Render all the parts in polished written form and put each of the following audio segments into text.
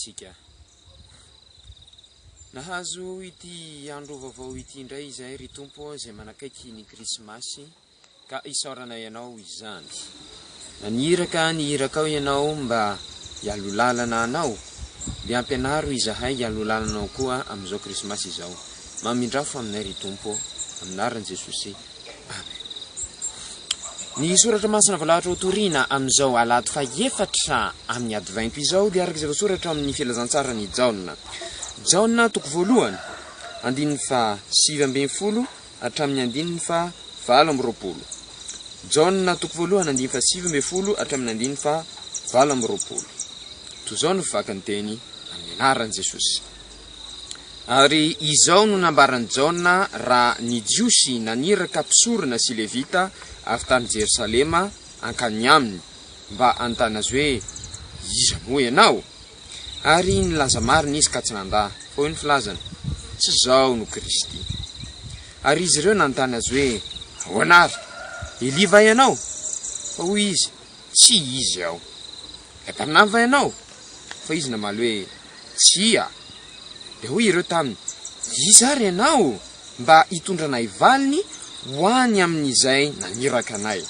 isika. Nahazo ity andro vaovao ity indray izay ry tompo izay manakaiky ny krismasy ka isaorana ianao izany. Naniraka ao ianao mba hialolalana anao, dia ampianaro izahay hialolalana koa amin'izao krismasy izao. Mamindrafo aminay ry tompo aminaran'i Jesosy. Amen. Ny soratra masina voalahatra ho torina amin'izao alahady faha-efatra amin'ny ady 20 izao dia araka izay voasoratra amin'ny filazantsara ny Jaona. Jaona toko voalohany andininy fa 7:10 hatramin'ny andininy fa 8:20. Jaona toko voalohany andininy fa 7:10 hatramin'ny andininy fa 8:20. Tozao no vakany teny amin'ny anaran'i Jesosy. Ary izao no nambaran'i Jaona raha ny jiosy naniraka mpisorona sy levita avy tany Jerusalema ankany aminy mba antany azy hoe iza moa ianao? Ary nilaza marina izy ka tsy nandà. Fao ny filazany, tsy zao no Kristy. Ary izy ireo nantany azy hoe ahoana ary? Elia va ianao? Fa hoy izy, tsy izy aho. Abraham va ianao? Fa izy namaly hoe tsy a. Dia hoy ireo taminy, iza ary ianao mba hitondranay valiny ho any amin'izay naniraka anay?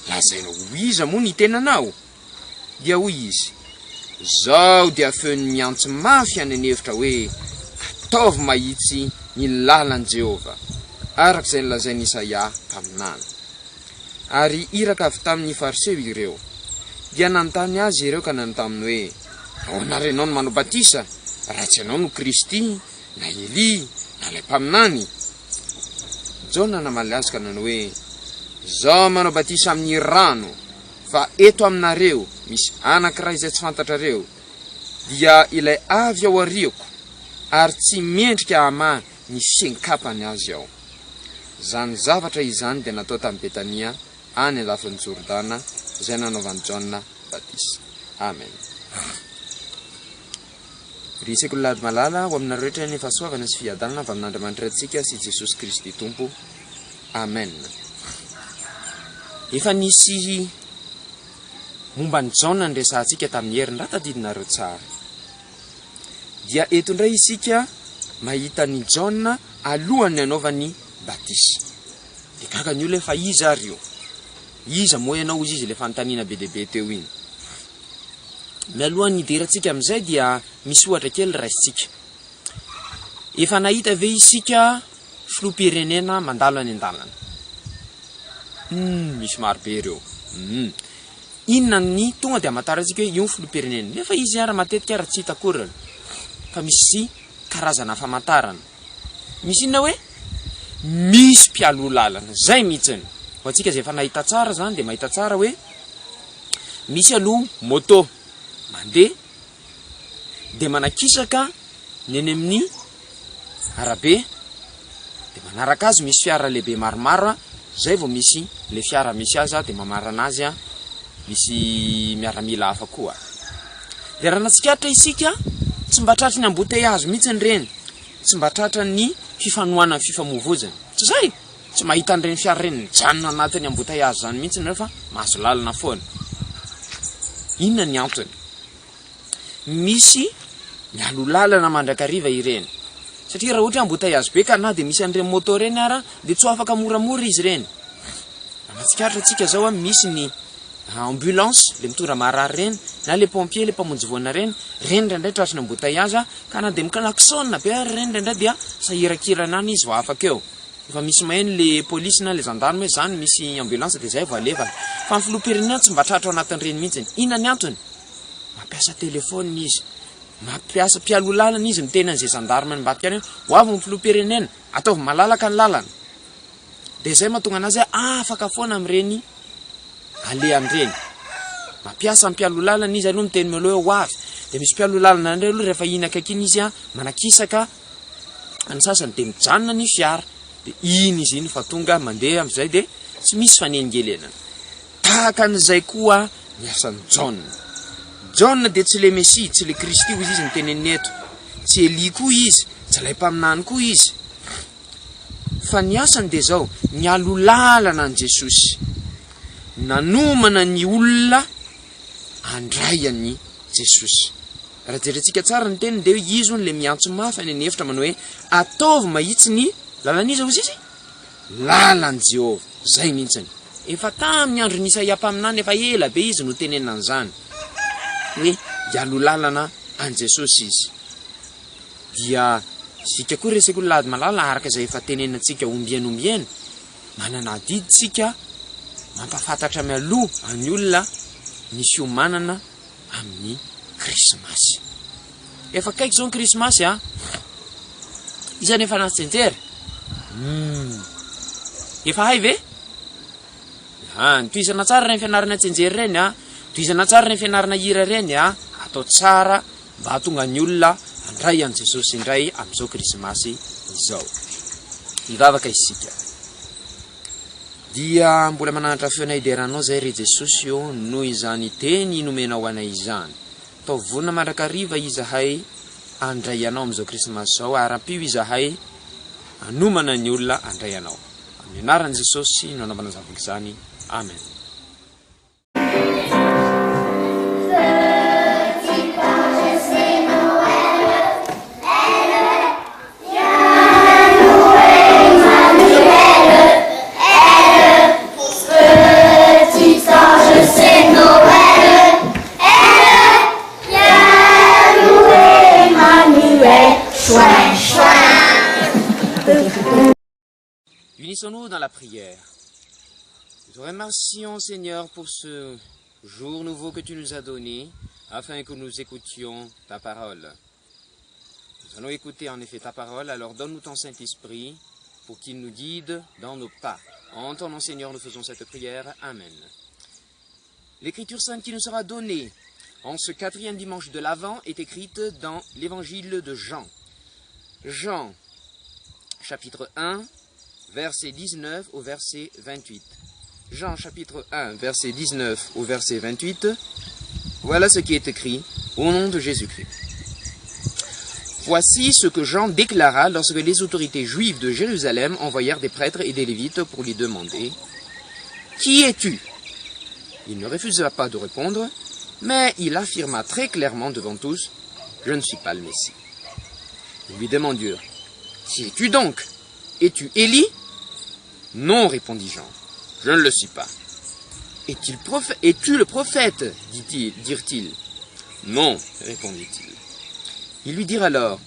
Lazainao ho iza moa ny tenanao? Dia hoy izy, zao dia feon'ny miantso mafy anenevitra hoe ataovy mahitsy ny lalan'i Jehova, arak'izay nilazain'i Isaia taminany. Ary iraka avy tamin'ny fariseo ireo, dia nanontany azy ireo ka nanontany hoe ahoana ary ianao no manao batisa? Raha tsy ianao no Kristy, na Elia, na ilay mpaminany? Jaona namaly azy ka nanao hoe zao manao batisa amin'ny rano, fa eto aminareo misy anankiray izay tsy fantatrareo, dia ilay avy ao ariako, ary tsy mendrika ama ny fisenkapany azy ao. Zany zavatra izany dia natao tamin'ny Betania any andafin'ny Jordana, izay nanaovan'i Jaona batisa. Amen. Ry sekololady malala ho aminareo rehetra ny fahasoavana sy fiadanana avy amin'Andriamanitra antsika sy Jesosy Kristy Tompo. Amen. Efa nisy momba ny Jaona nresantsika tamin'ny herin'ny ratadidinareo tsara. Dia eto indray isika mahita ny Jaona alohan'ny anaovany batisa. Dia gaga ny olona fa iza ary io? Iza moa ianao izy le fanontaniana be dehibe teo iny? Mialohan'ny hiderantsika amin'izay dia misy ohatra kely raisitsika. Efa nahita ve isika filoham-pirenena mandalo any an-dalana? Misy marobe ireo. Inona ny tonga dia hamantarantsika hoe io ny filoham-pirenena? Nefa izy ara matetika ara tsy hita akory, fa misy karazana famantarana. Misy inona hoe misy mpialo lalana, zay mihitsiny. Ho antsika izay efa nahita tsara zany dia mahita tsara hoe misy aloha moto mandeha dia manakisaka ny eny amin'ny arabe, dia manaraka azy misy fiara lehibe maromaro, zay vao misy le fiara misy azy dia mamarana azy misy miaramila hafa koa. Dia raha natsikatra isika tsy mba tratra ny embouteillage mihitsy ny reny, tsy mba tratra ny fifanoana fifamoivoizana, tsy zay, tsy mahita an'ireny fiara reny mijanona anatin'ny embouteillage zany mihitsy nefa mahazo lalana foana. Inona ny antony? Misy mialo lalana mandrakariva ireny, satria raha ohatra embouteillage be ka na dia misy an'ireny moto reny ara dia tsy afaka moramora izy reny. Natsikatra antsika zao misy ny ambulance le mitondra marary reny, na le pompier le mpamonjy voana reny indraindray tratry ny embouteillage ka na dia miklaksona be ary reny indraindray dia sahirakirana any izy vao afaka eo. Efa misy maheno le polisy na le gendarme hoe zany misy ambulance dia zay vao alevana. Fa ny filoham-pirenena tsy mba tratra ao anatin'ireny mihitsy. Inona ny antony? Mampiasa telefônina izy, mampiasa mpialo lalana izy, miteny an'izay gendarme mivadika any ho avy ny filoham-pirenena, ataovy malalaka ny lalana. Dia zay mahatonga anazy afaka foana amin'ireny alehan'ireny. Mampiasa mpialo lalana izy aloha miteny melo hoe ho avy. Dia misy mpialo lalana indray aloha rehefa iny akaiky iny izy manakisaka, ny sasany dia mijanona ny fiara. Dia iny izy iny fa tonga mandeha amin'izay dia tsy misy fanengelenana. Tahaka an'izay koa ny asan'ny Jaona. Jaona dia tsy le Messia, tsy le Kristy hoy izy mitenenina eto. Tsy Elia koa izy, tsy ilay mpaminany koa izy. Fa ny asany dia zao, mialo lalana an' Jesosy, nanomana ny olona andray an'i Jesosy. raha jerentsika tsara ny teniny dia izy ony le miantso mafy any an'hevitra manao hoe ataovy mahitsy ny lalan'iza ozy izy lalan' Jehova zay mihitsiny. Efa tamin'ny andro ny Isaia mpaminany efa ela be izy no tenenina an'izany hoe hialo lalana an' Jesosy izy. Dia sika koa resaka lady malala araka izay efa teneninantsika ombianombiana manana diditsika mampafantatra mialoha any olona misy omanana amin'ny krismasy. Efa kaiky zao ny krismasy isany efa natsenjery efa hay ve toizana tsara reny fianarana tsenjery reny toizana tsara reny fianarana hira reny atao tsara mba hatonga ny olona andray an' Jesosy indray amin'izao krismasy izao. Hivavaka isika dia mbola mananatra feona ideranao zay re Jesosy io noho izany teny nomenao anay izany. Tao vonina mandrakariva izahay andray anao amin'izao krismasy zao ary ampio izahay anomana ny olona andray anao. Amin'ny anaran'i Jesosy no anaovana zavatra izany. Amen. Unissons-nous dans la prière. Nous te remercions, Seigneur, pour ce jour nouveau que tu nous as donné, afin que nous écoutions ta parole. Nous allons écouter en effet ta parole, alors donne-nous ton Saint-Esprit pour qu'il nous guide dans nos pas. En ton nom, Seigneur, nous faisons cette prière. Amen. L'Écriture sainte qui nous sera donnée en ce 4e dimanche de l'Avent est écrite dans l'Évangile de Jean. Jean, chapitre 1, verset 19 au verset 28. Jean, chapitre 1, verset 19 au verset 28. Voilà ce qui est écrit au nom de Jésus-Christ. Voici ce que Jean déclara lorsque les autorités juives de Jérusalem envoyèrent des prêtres et des lévites pour lui demander « Qui es-tu » Il ne refusa pas de répondre, mais il affirma très clairement devant tous « Je ne suis pas le Messie ». Ils lui demandirent « Qui es-tu donc? Es-tu Élie » Non, répondit Jean, je ne le suis pas. Es-tu le prophète? dirent-ils. Non, répondit-il. Ils lui dirent alors,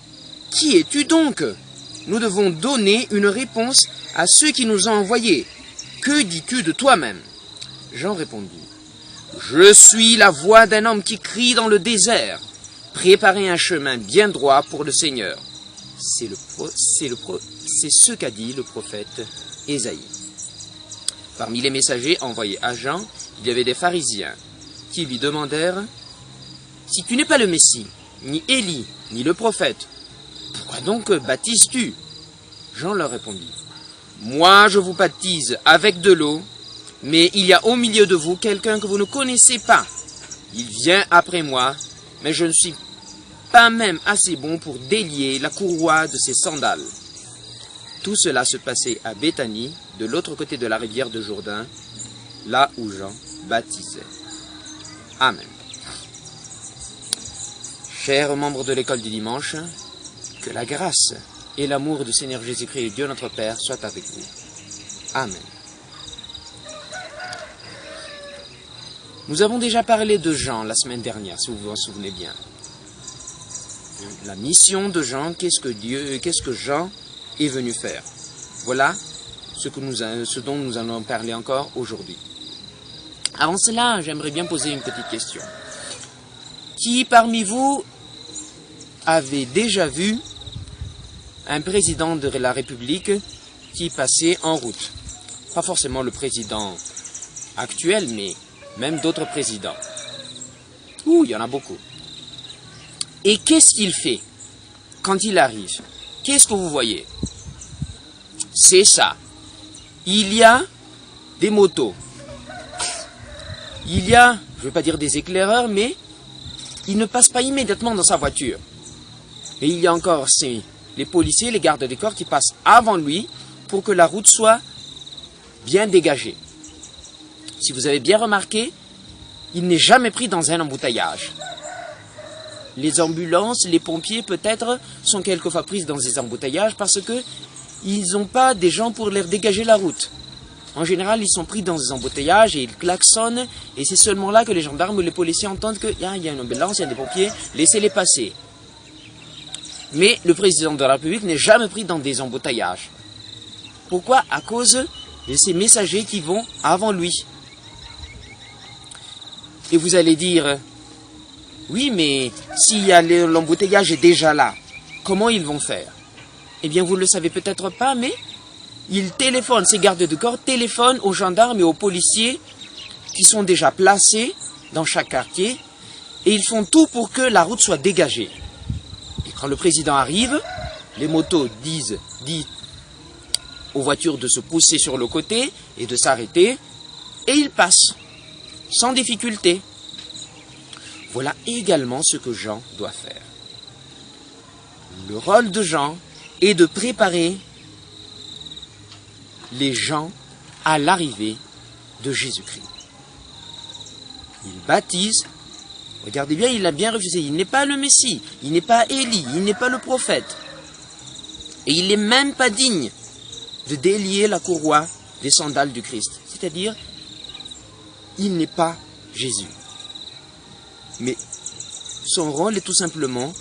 qui es-tu donc? Nous devons donner une réponse à ceux qui nous ont envoyés. Que dis-tu de toi-même? Jean répondit, je suis la voix d'un homme qui crie dans le désert. Préparez un chemin bien droit pour le Seigneur. C'est ce qu'a dit le prophète Ésaïe. Parmi les messagers envoyés à Jean, il y avait des pharisiens qui lui demandèrent « Si tu n'es pas le Messie, ni Élie, ni le prophète, pourquoi donc baptises-tu » Jean leur répondit « Moi je vous baptise avec de l'eau, mais il y a au milieu de vous quelqu'un que vous ne connaissez pas. Il vient après moi, mais je ne suis pas même assez bon pour délier la courroie de ses sandales. » Tout cela se passait à Béthanie, de l'autre côté de la rivière de Jourdain, là où Jean baptisait. Amen. Chers membres de l'école du dimanche, que la grâce et l'amour du Seigneur Jésus-Christ et Dieu notre Père soient avec vous. Amen. Nous avons déjà parlé de Jean la semaine dernière, si vous vous en souvenez bien. La mission de Jean, qu'est-ce que Jean est venu faire. Voilà ce dont nous allons parler encore aujourd'hui. Avant cela, j'aimerais bien poser une petite question. Qui parmi vous avait déjà vu un président de la République qui passait en route? Pas forcément le président actuel, mais même d'autres présidents. Ouh, il y en a beaucoup. Et qu'est-ce qu'il fait quand il arrive? Qu'est-ce que vous voyez? C'est ça. Il y a des motos. Il y a, je ne vais pas dire des éclaireurs, mais il ne passe pas immédiatement dans sa voiture. Et il y a encore les policiers, les gardes du corps qui passent avant lui pour que la route soit bien dégagée. Si vous avez bien remarqué, il n'est jamais pris dans un embouteillage. les ambulances, les pompiers peut-être sont quelquefois pris dans des embouteillages parce que ils n'ont pas des gens pour leur dégager la route. En général, ils sont pris dans des embouteillages et ils klaxonnent et c'est seulement là que les gendarmes ou les policiers entendent qu'il y a une ambulance, il y a des pompiers, laissez-les passer. Mais le président de la République n'est jamais pris dans des embouteillages. Pourquoi? À cause de ces messagers qui vont avant lui. Et vous allez dire, oui, mais si l'embouteillage est déjà là, comment ils vont faire? Eh bien, vous ne le savez peut-être pas, mais ils téléphonent, ces gardes du corps téléphonent aux gendarmes et aux policiers qui sont déjà placés dans chaque quartier et ils font tout pour que la route soit dégagée. Et quand le président arrive, les motos disent aux voitures de se pousser sur le côté et de s'arrêter et ils passent sans difficulté. Voilà également ce que Jean doit faire. Le rôle de Jean est de préparer les gens à l'arrivée de Jésus-Christ. Il baptise, regardez bien, il a bien refusé, il n'est pas le Messie, il n'est pas Élie, il n'est pas le prophète. Et il n'est même pas digne de délier la courroie des sandales du Christ. C'est-à-dire, il n'est pas Jésus. Mais son rôle est tout simplement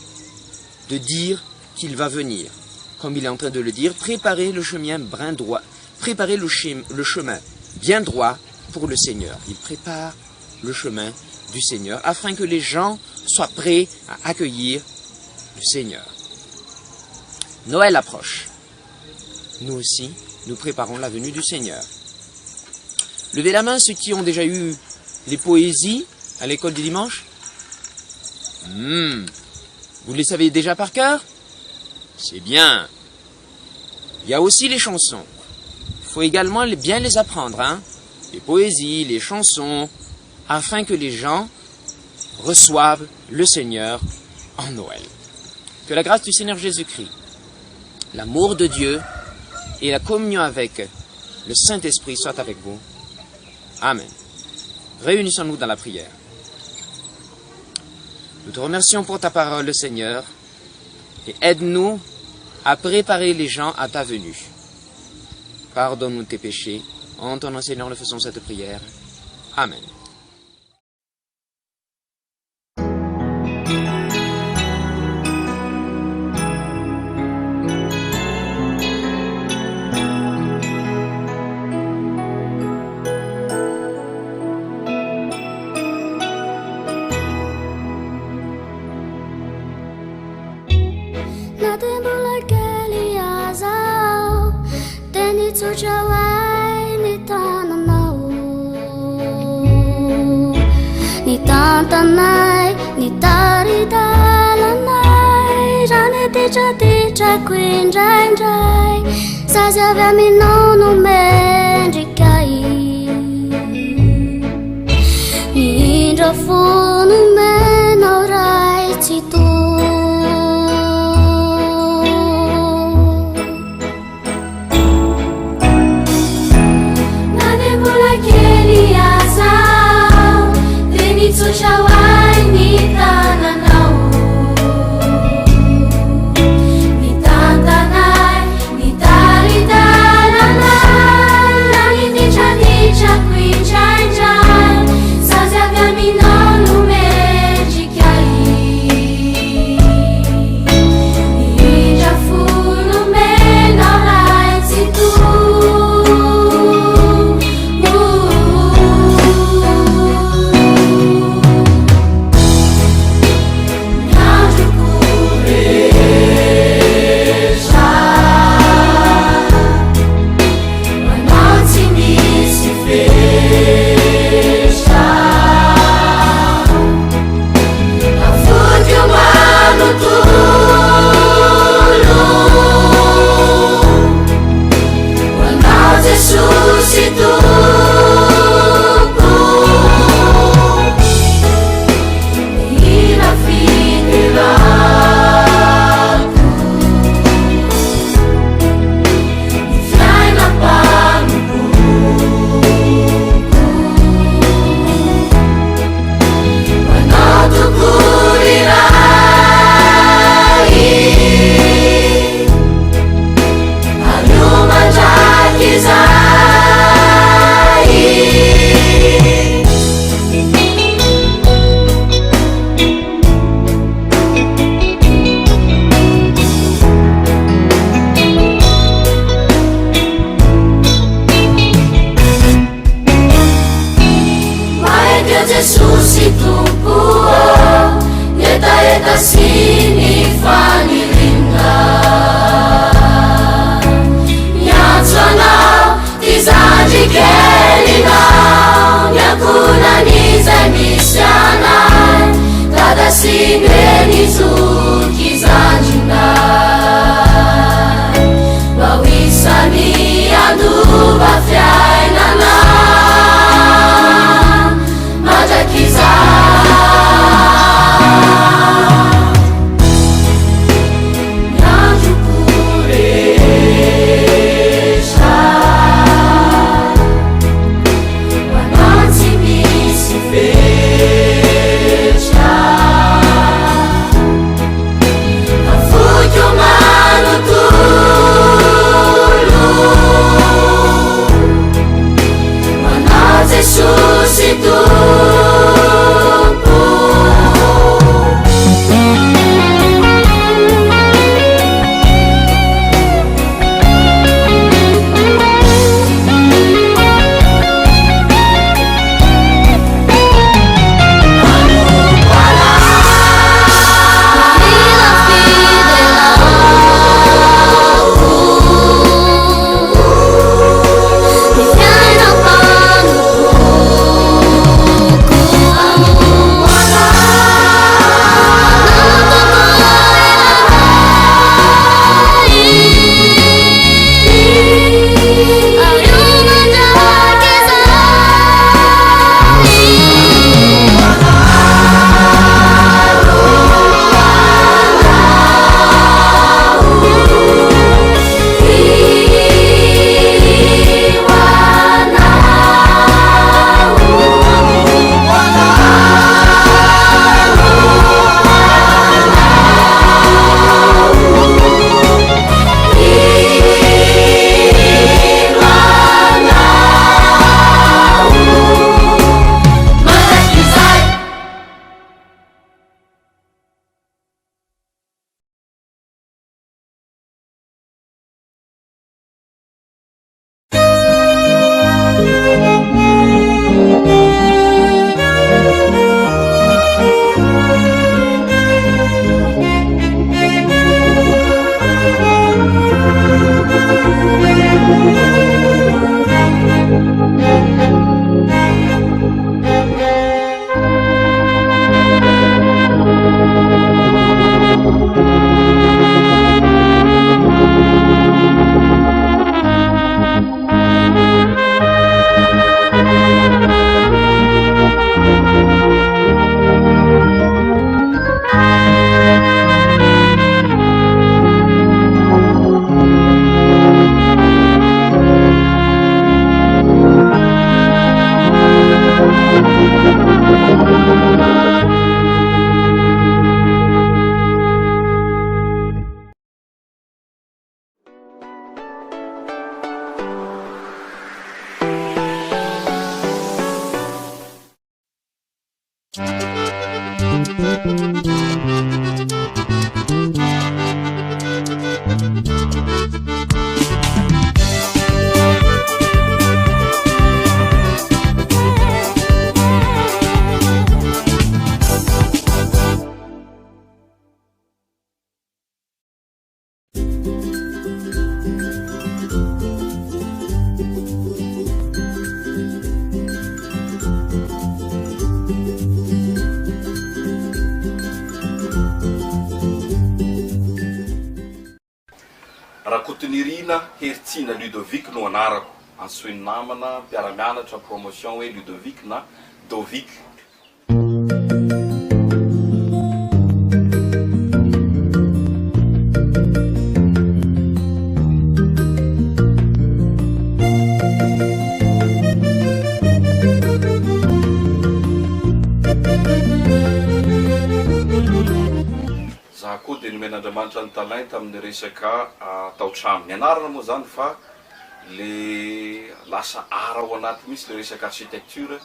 de dire qu'il va venir. Comme il est en train de le dire, préparer le chemin préparer le chemin bien droit pour le Seigneur. Il prépare le chemin du Seigneur afin que les gens soient prêts à accueillir le Seigneur. Noël approche. Nous aussi, nous préparons la venue du Seigneur. Levez la main ceux qui ont déjà eu les poésies à l'école du dimanche. Vous les savez déjà par cœur? C'est bien. Il y a aussi les chansons. Il faut également bien les apprendre, hein? Les poésies, les chansons, afin que les gens reçoivent le Seigneur en Noël. Que la grâce du Seigneur Jésus-Christ, l'amour de Dieu et la communion avec le Saint-Esprit soient avec vous. Amen. Réunissons-nous dans la prière. Nous te remercions pour ta parole, Seigneur, et aide-nous à préparer les gens à ta venue. Pardonne-nous tes péchés. En ton nom, Seigneur, nous faisons cette prière. Amen. Tantanay, ni taridalanay, rane titra quindray, zazy avy aminao no mendrikay, indra fo no menao ray tsy to. Shawai ni tananau, ni tantanai, ni taridalanai, rani titra quinjanjan, zazy avy aminao no mendrikay. Rakotonirina Heritsina Ludovic no anarako ansoiny namana mpiara-mianatra promotion hoe Ludovic na Dovic. Za koa dia nomen'Andriamanitra ny talenta amin'ny resaka tao-trano. Nianarana moa zany fa le lasa ara ao anaty misy le resaka architecture,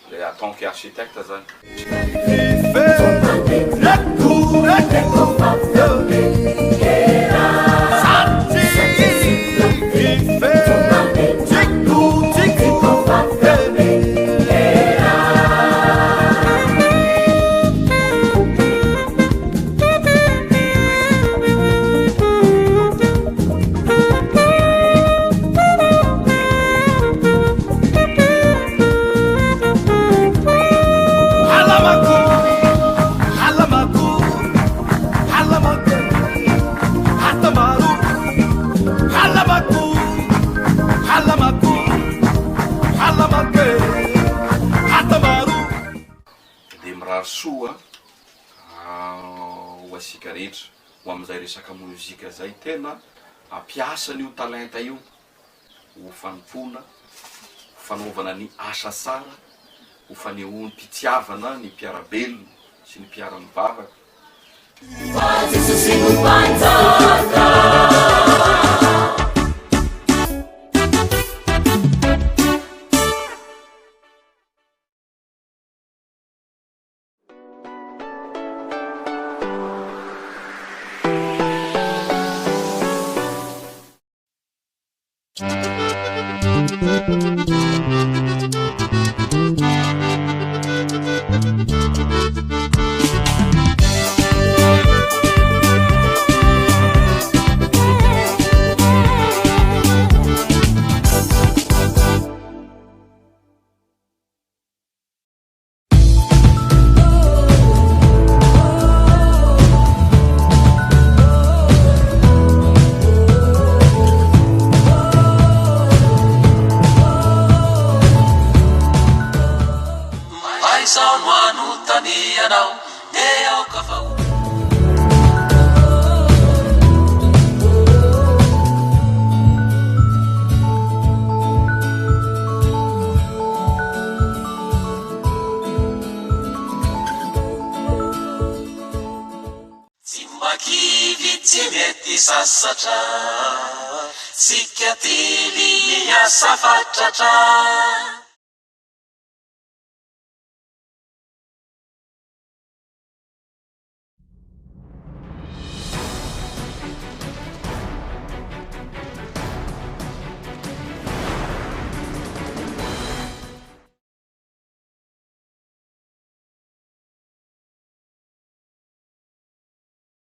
le en tant qu'architecte zany. Halamaku soa ho asika rehetra ho amin'izay resaka mozika zay tena ampiasa n'io talenta io ho fanompona ho fanaovana ny asa tsara ho fanehoany mpitiavana ny mpiarabelona sy ny mpiara-mivavaka. Sasatra, sikatili ya safatratra.